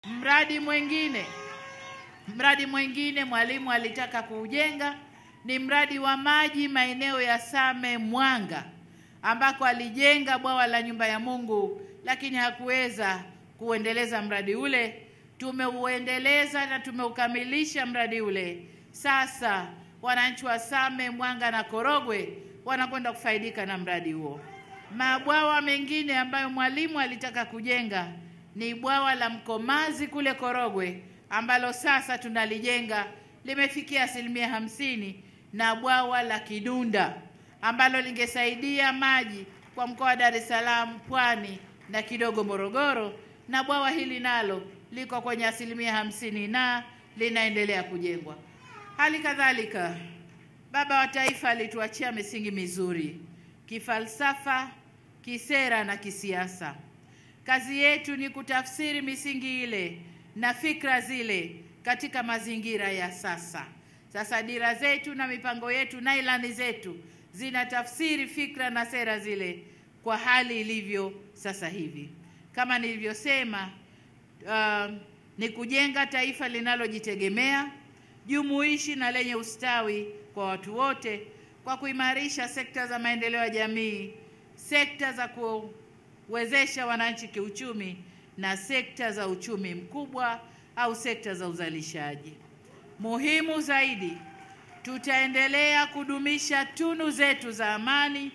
Mradi mwingine Mwalimu alitaka kuujenga ni mradi wa maji maeneo ya Same Mwanga, ambako alijenga bwawa la Nyumba ya Mungu, lakini hakuweza kuendeleza mradi ule. Tumeuendeleza na tumeukamilisha mradi ule. Sasa wananchi wa Same Mwanga na Korogwe wanakwenda kufaidika na mradi huo. Mabwawa mengine ambayo Mwalimu alitaka kujenga ni bwawa la Mkomazi kule Korogwe, ambalo sasa tunalijenga, limefikia 50%, na bwawa la Kidunda ambalo lingesaidia maji kwa mkoa wa Dar es Salaam, Pwani na kidogo Morogoro, na bwawa hili nalo liko kwenye 50% na linaendelea kujengwa. Hali kadhalika, Baba wa Taifa alituachia misingi mizuri kifalsafa, kisera na kisiasa. Kazi yetu ni kutafsiri misingi ile na fikra zile katika mazingira ya sasa. Sasa dira zetu na mipango yetu na ilani zetu zinatafsiri fikra na sera zile kwa hali ilivyo sasa hivi. Kama nilivyosema, ni kujenga taifa linalojitegemea, jumuishi na lenye ustawi kwa watu wote, kwa kuimarisha sekta za maendeleo ya jamii, sekta za kuwezesha wananchi kiuchumi, na sekta za uchumi mkubwa au sekta za uzalishaji. Muhimu zaidi, tutaendelea kudumisha tunu zetu za amani,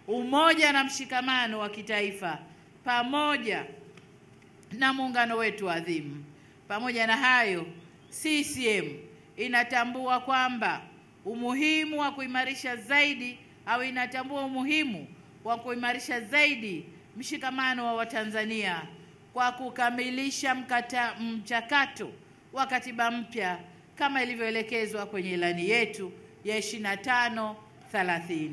umoja na mshikamano wa kitaifa, pamoja na muungano wetu adhimu. Pamoja na hayo, CCM inatambua kwamba umuhimu wa kuimarisha zaidi mshikamano wa Watanzania kwa kukamilisha mchakato wa katiba mpya kama ilivyoelekezwa kwenye ilani yetu ya 25-30.